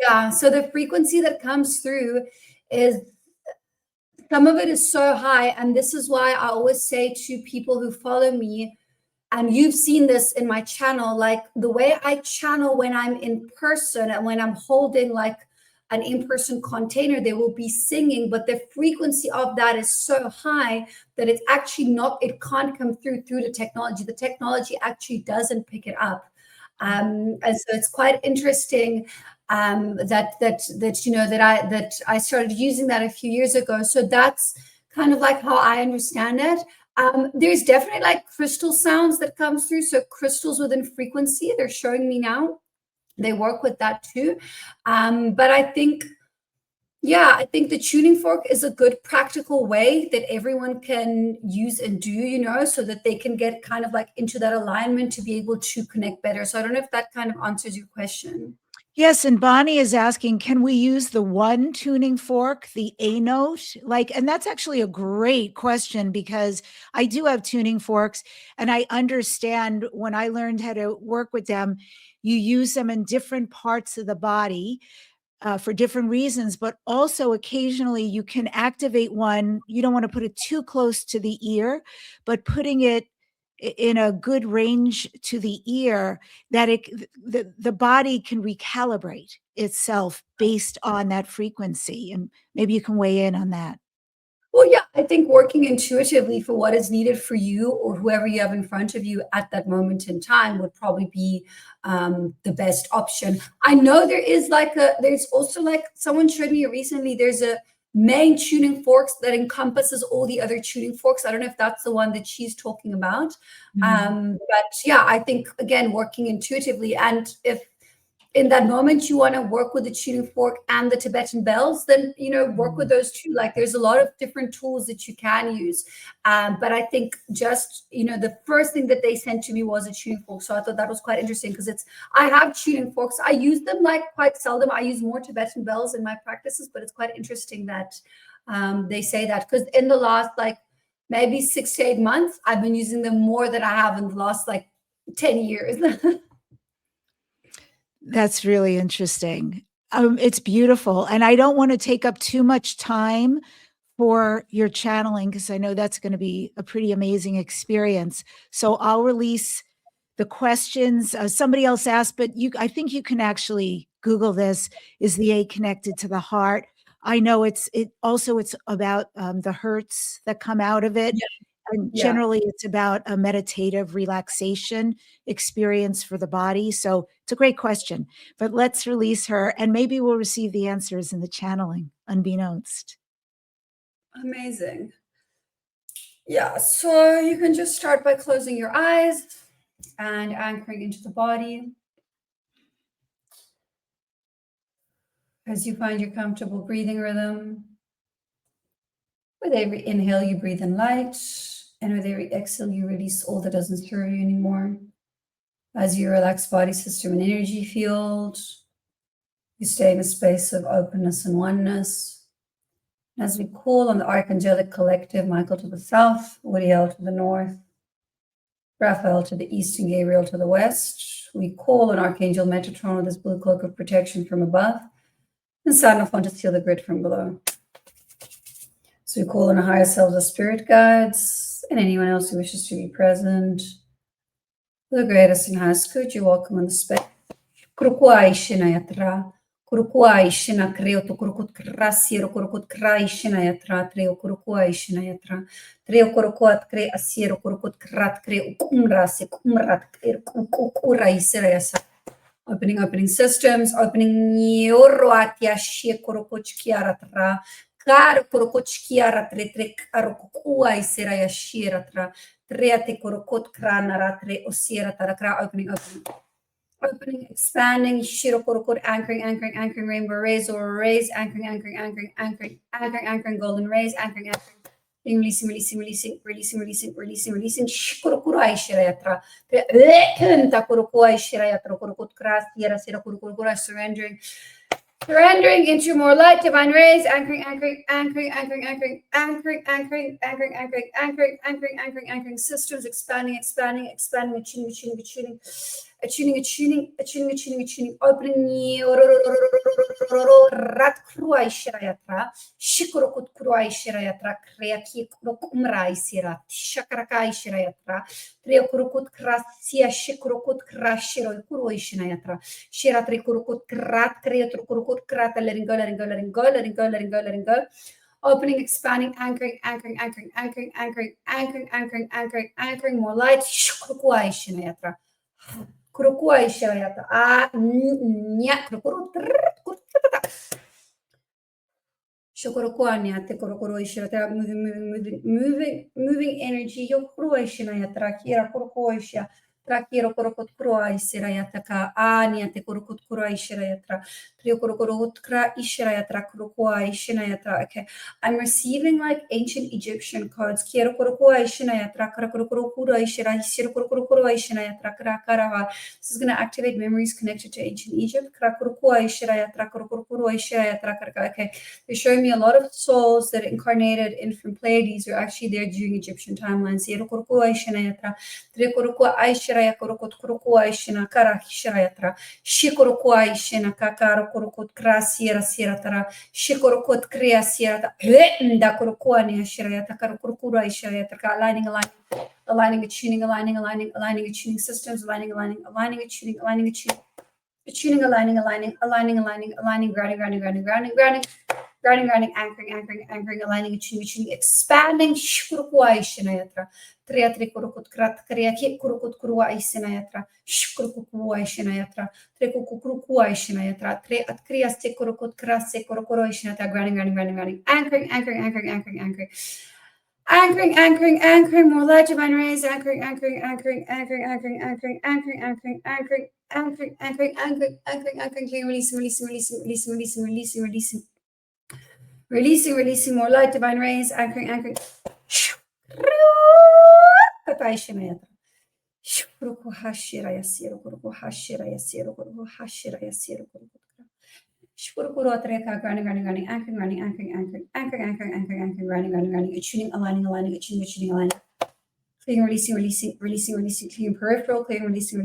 Yeah. So the frequency that comes through is, some of it is so high. And this is why I always say to people who follow me, and you've seen this in my channel, like the way I channel when I'm in person and when I'm holding like an in-person container, they will be singing, but the frequency of that is so high that it's actually not, it can't come through the technology. The technology actually doesn't pick it up. And so it's quite interesting that you know, that I started using that a few years ago. So that's kind of like how I understand it. There's definitely like crystal sounds that comes through. So crystals within frequency, they're showing me now. They work with that too. But I think, yeah, I think the tuning fork is a good practical way that everyone can use and do, you know, so that they can get kind of like into that alignment to be able to connect better. So I don't know if that kind of answers your question. Yes, and Bonnie is asking, can we use the one tuning fork, the A note? Like, and that's actually a great question, because I do have tuning forks, and I understand when I learned how to work with them, you use them in different parts of the body for different reasons, but also occasionally you can activate one. You don't want to put it too close to the ear, but putting it in a good range to the ear, that the body can recalibrate itself based on that frequency. And maybe you can weigh in on that. Well, yeah, I think working intuitively for what is needed for you or whoever you have in front of you at that moment in time would probably be the best option. I know there is like there's also like, someone showed me recently, there's a main tuning forks that encompasses all the other tuning forks. I don't know if that's the one that she's talking about. But yeah, I think, again, working intuitively, and if in that moment you want to work with the tuning fork and the Tibetan bells, then, you know, work with those too. Like there's a lot of different tools that you can use. But I think just, you know, the first thing that they sent to me was a tuning fork. So I thought that was quite interesting, because I have tuning forks. I use them like quite seldom. I use more Tibetan bells in my practices, but it's quite interesting that they say that, because in the last like maybe 6 to 8 months, I've been using them more than I have in the last like 10 years. That's really interesting. It's beautiful. And I don't want to take up too much time for your channeling, because I know that's going to be a pretty amazing experience. So I'll release the questions. Somebody else asked, but I think you can actually Google this. Is the A connected to the heart? I know it's about the hertz that come out of it. Yeah. And generally it's about a meditative relaxation experience for the body. So it's a great question, but let's release her, and maybe we'll receive the answers in the channeling unbeknownst. Amazing. Yeah, so you can just start by closing your eyes and anchoring into the body. As you find your comfortable breathing rhythm. With every inhale, you breathe in light, and with every exhale, you release all that doesn't serve you anymore. As you relax body, system, and energy field, you stay in a space of openness and oneness. As we call on the Archangelic Collective, Michael to the south, Uriel to the north, Raphael to the east, and Gabriel to the west, we call on Archangel Metatron with this blue cloak of protection from above, and sign off on to seal the grid from below. So we call on our higher selves, our spirit guides, and anyone else who wishes to be present. The greatest and highest good, you're welcome in the space. Kurukuai Shinayatra. Kurukuai Shina Creo to Kurukut Krasiro Kurukut Krai Shinayatra, Treo Kurukuai Shinayatra, Treo Kurukuat Kre Asiro Kurukut Krat Kre Ukumrasi Kumrat Kurai Sirayasa. Opening systems, opening Yoroatia Shi Kurukut Kiaratra, Kar Kurukut Kiara Tretrek Arukuai Siraya Shiratra, Treate Kurukut Kranara Tre Osira Tarakra, opening, expanding, Shirokorokot, anchoring, rainbow rays or rays, anchoring, golden rays, anchoring, releasing, Shikurokurai Shirayatra, Takurokuai Shirayatra, Korokot Kras, Yera Sira Kurokura, surrendering into more light, divine rays, anchoring, systems, expanding, attuning, opening, rat kruai shirayatra, shikurokut kruai shirayatra, kreaki kurokumrai sirat, shakarakai shirayatra, treokurokut krasia, shikurokut krashiro, kuroi shirayatra, shiratri kurokut krat, kreaturokut krat, letting go. Opening, expanding, anchoring, more light, shukurukuai shirayatra. Kurukuai shirayata. Shukurukuanya te kurukuroi shirayata. Moving energy. Yokuruai shirayata. Kira kurukuai shia. Trakiro kurukut kuruai shirayata ka. Ania te kurukut kuruai shirayata. Trio kurukurut kra ishirayata kurukuai shirayata. Okay. I'm receiving like ancient Egyptian cards. Kira kurukuai shirayata. Karakurukurukurai shirayata. Shirakurukurukurai shirayata. Karakaraha. This is going to activate memories connected to ancient Egypt. Okay. They're showing me a lot of souls that incarnated in from Pleiades are actually there during Egyptian timelines. Aligning, attuning systems, aligning, attuning, aligning, grounding, anchoring, aligning, attuning, expanding, shkurukuai shinayatra, triatri kurukut krat, kriaki kurukut kuruai sinayatra, shkurukuai shinayatra, trekukurukuai shinayatra, tre at kriaste kurukut kraste kurukuroi shinayatra, grounding, anchoring, more light, divine rays, anchoring, releasing, more light, divine rays, anchoring. Grounding, attuning, aligning, attuning, clearing, releasing, clearing peripheral, clearing, releasing,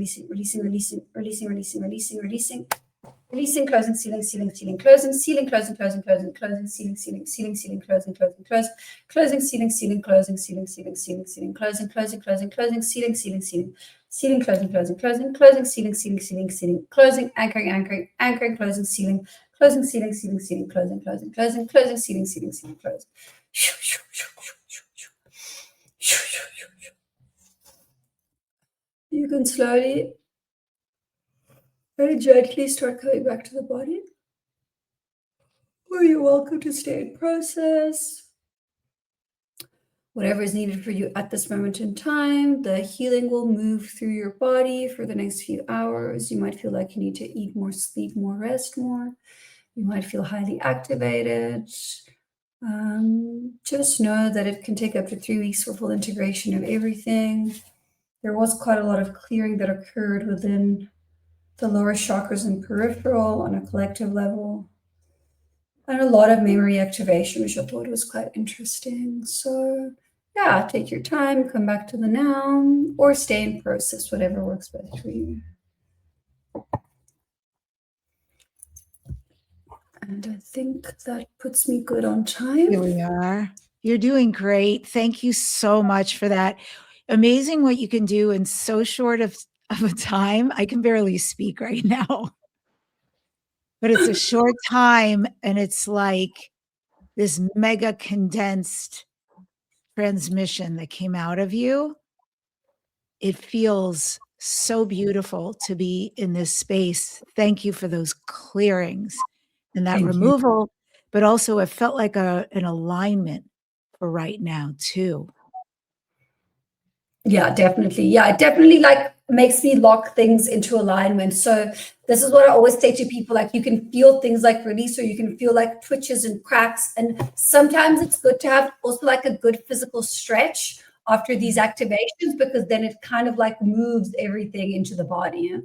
closing, sealing, closing, sealing, closing, sealing, closing, sealing, closing, anchoring, closing, sealing, closing, sealing, closing. You can slowly, very gently start coming back to the body. Or you're welcome to stay in process. Whatever is needed for you at this moment in time, the healing will move through your body for the next few hours. You might feel like you need to eat more, sleep more, rest more. You might feel highly activated. Just know that it can take up to 3 weeks for full integration of everything. There was quite a lot of clearing that occurred within the lower chakras and peripheral on a collective level. And a lot of memory activation, which I thought was quite interesting. So yeah, take your time, come back to the now, or stay in process, whatever works best for you. And I think that puts me good on time. Here we are. You're doing great. Thank you so much for that. Amazing what you can do in so short of a time. I can barely speak right now, but it's a short time and it's like this mega condensed transmission that came out of you. It feels so beautiful to be in this space. Thank you for those clearings and that Thank you. removal, but also it felt like an alignment for right now too. Yeah, definitely. Yeah, it definitely like makes me lock things into alignment. So this is what I always say to people, like you can feel things like release, or you can feel like twitches and cracks. And sometimes it's good to have also like a good physical stretch after these activations, because then it kind of like moves everything into the body.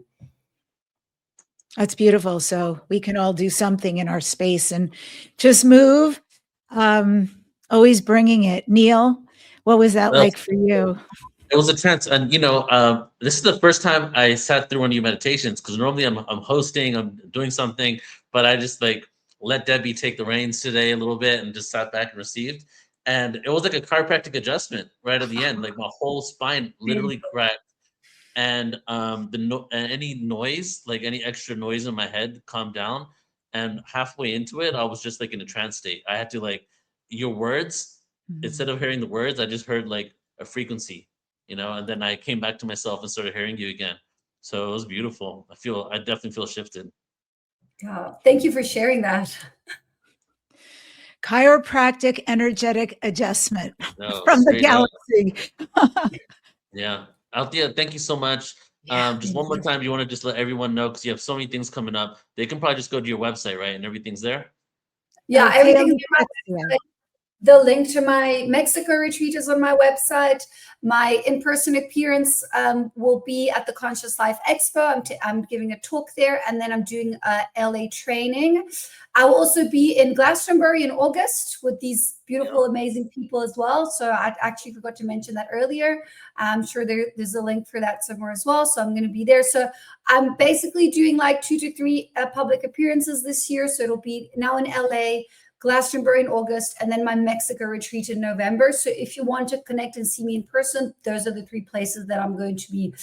That's beautiful. So we can all do something in our space and just move. Always bringing it. Neil, what was that Well, like for you? it was a trance, and this is the first time I sat through one of your meditations, because normally I'm hosting, I'm doing something, but I just like let Debbie take the reins today a little bit and just sat back and received. And it was like a chiropractic adjustment right at the end. Like my whole spine literally cracked, and any noise, like any extra noise in my head, calmed down. And halfway into it, I was just like in a trance state. I had to like your words, instead of hearing the words, I just heard like a frequency, and then I came back to myself and started hearing you again. So it was beautiful. I definitely feel shifted. Yeah. Thank you for sharing that. Chiropractic energetic adjustment No, from the straight up. galaxy. Yeah. Althea, thank you so much. Yeah. Just one more time, you want to just let everyone know, because you have so many things coming up. They can probably just go to your website, right? And everything's there. Yeah, Althea, everything's in my website. The link to my Mexico retreat is on my website. My in-person appearance will be at the Conscious Life Expo. I'm giving a talk there, and then I'm doing a LA training. I will also be in Glastonbury in August with these beautiful, amazing people as well. So I actually forgot to mention that earlier. I'm sure there's a link for that somewhere as well. So I'm going to be there. So I'm basically doing like 2 to 3 public appearances this year. So it'll be now in LA, Glastonbury in August, and then my Mexico retreat in November. So if you want to connect and see me in person, those are the 3 places that I'm going to be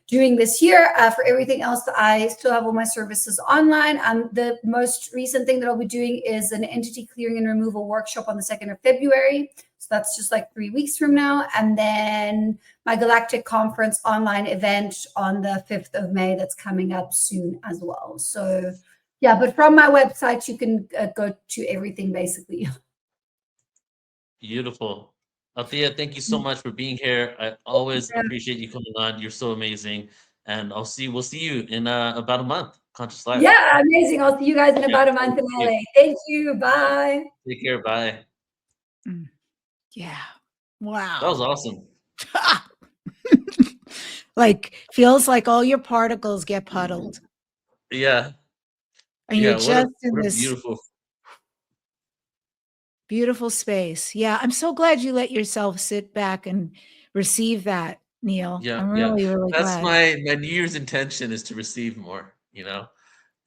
doing this year. For everything else, I still have all my services online. The most recent thing that I'll be doing is an entity clearing and removal workshop on the 2nd of February. So that's just like 3 weeks from now. And then my Galactic Conference online event on the 5th of May that's coming up soon as well. So yeah, but from my website, you can go to everything basically. Beautiful. Althea, thank you so much for being here. I always appreciate you coming on. You're so amazing. And we'll see you in about a month. Conscious Life. Yeah, amazing. I'll see you guys in about a month in LA. Thank you. Bye. Take care. Bye. Yeah. That was Wow. awesome. Like feels like all your particles get puddled. Yeah. And Yeah. you're just in what a this beautiful space. Yeah. I'm so glad you let yourself sit back and receive that, Neil. Yeah. I'm Yeah. really, really That's glad. my New Year's intention, is to receive more.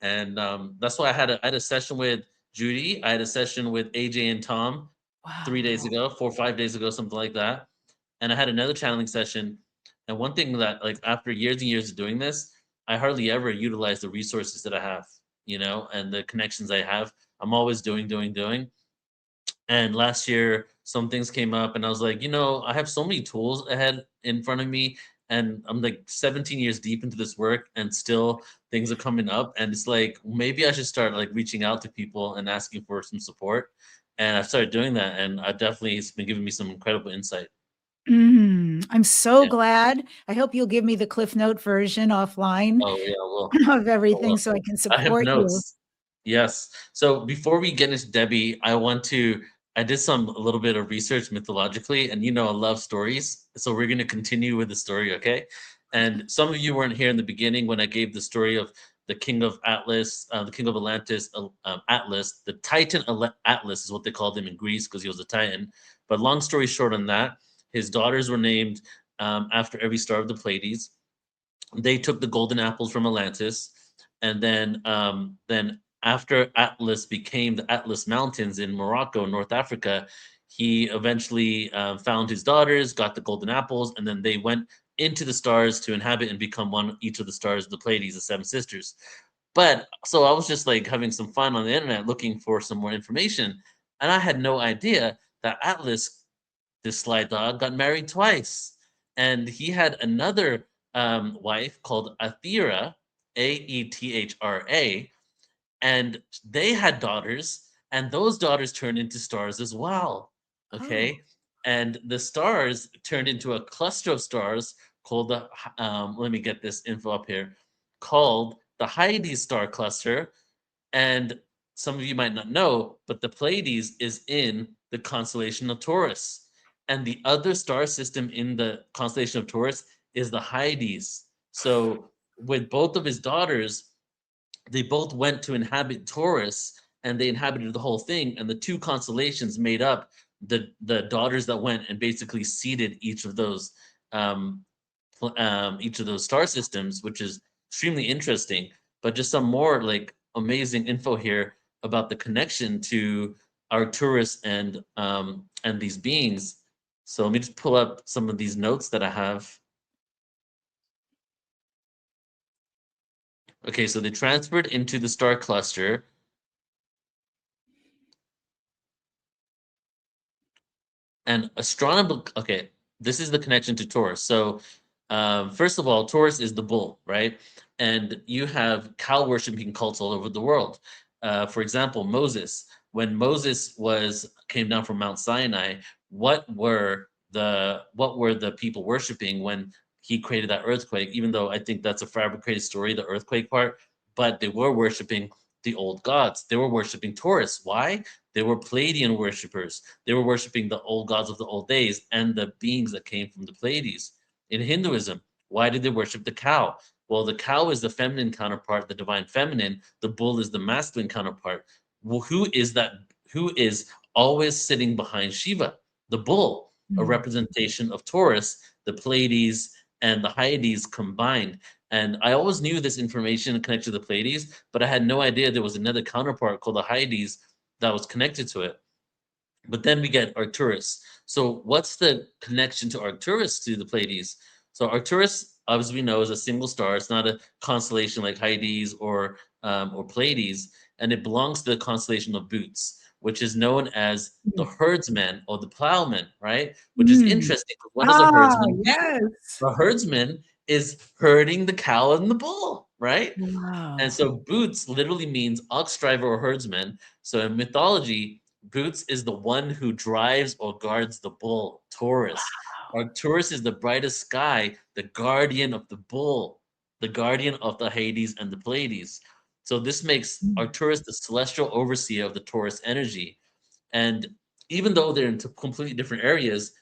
And that's why I had a session with Judy. I had a session with AJ and Tom Wow. 3 days ago, 4 or 5 days ago, something like that. And I had another channeling session. And one thing that, like, after years and years of doing this, I hardly ever utilize the resources that I have, and the connections I have. I'm always doing. And last year, some things came up, and I was like, I have so many tools ahead in front of me, and I'm like 17 years deep into this work, and still things are coming up. And it's like, maybe I should start like reaching out to people and asking for some support. And I've started doing that, and it's been giving me some incredible insight. I'm so Yeah. glad. I hope you'll give me the Cliff Note version offline Oh yeah, well, of everything so I can I have support you. notes. Yes. So before we get into Debbie, I did a little bit of research mythologically, and I love stories. So we're going to continue with the story, okay? And some of you weren't here in the beginning when I gave the story of the king of Atlas, the king of Atlantis, Atlas. The Titan Atlas is what they called him in Greece, because he was a Titan. But long story short on that, his daughters were named after every star of the Pleiades. They took the golden apples from Atlantis, and then after Atlas became the Atlas Mountains in Morocco, North Africa, he eventually found his daughters, got the golden apples, and then they went into the stars to inhabit and become each of the stars, the Pleiades, the seven sisters. But so I was just like having some fun on the internet looking for some more information, and I had no idea that Atlas, this sly dog, got married twice, and he had another wife called Aethra, Aethra, and they had daughters, and those daughters turned into stars as well. Oh, Okay, and the stars turned into a cluster of stars called the let me get this info up here, called the Hyades star cluster. And some of you might not know, but the Pleiades is in the constellation of Taurus, and the other star system in the constellation of Taurus is the Hyades. So with both of his daughters, they both went to inhabit Taurus, and they inhabited the whole thing. And the two constellations made up the daughters that went and basically seeded um, each of those star systems, which is extremely interesting. But just some more like amazing info here about the connection to Arcturus and these beings. So let me just pull up some of these notes that I have. Okay, so they transferred into the star cluster. And astronomical, okay, this is the connection to Taurus. So, first of all, Taurus is the bull, right? And you have cow worshiping cults all over the world. For example, Moses, when Moses came down from Mount Sinai, what were the people worshiping when he created that earthquake? Even though I think that's a fabricated story, the earthquake part, but they were worshiping the old gods. They were worshiping Taurus. Why? They were Pleiadian worshippers. They were worshiping the old gods of the old days and the beings that came from the Pleiades. In Hinduism, why did they worship the cow? Well, the cow is the feminine counterpart, the divine feminine. The bull is the masculine counterpart. Well, who is that? Who is always sitting behind Shiva? The bull, a mm, representation of Taurus, the Pleiades, and the Hyades combined. And I always knew this information connected to the Pleiades, but I had no idea there was another counterpart called the Hyades that was connected to it. But then we get Arcturus. So what's the connection to Arcturus to the Pleiades? So Arcturus, as we know, is a single star. It's not a constellation like Hyades or Pleiades, and it belongs to the constellation of Boots, which is known as the mm, herdsman or the plowman, right? Which is mm. interesting. What does a Ah, herdsman do? yes. A herdsman is herding the cow and the bull, right? And Wow. so Boots literally means ox driver or herdsman. So in mythology, Boots is the one who drives or guards the bull, Taurus. Arcturus is the brightest sky, the guardian of the bull, the guardian of the Hades and the Pleiades. So this makes Mm, Arcturus the celestial overseer of the Taurus energy. And even though they're in completely different areas,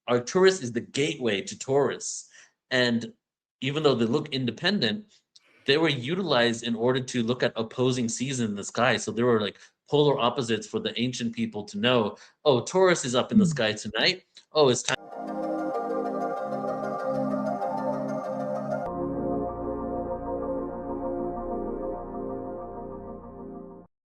Arcturus is the gateway to Taurus. And even though they look independent, they were utilized in order to look at opposing seasons in the sky. So there were like polar opposites for the ancient people to know, oh, Taurus is up in the mm, sky tonight. Oh, it's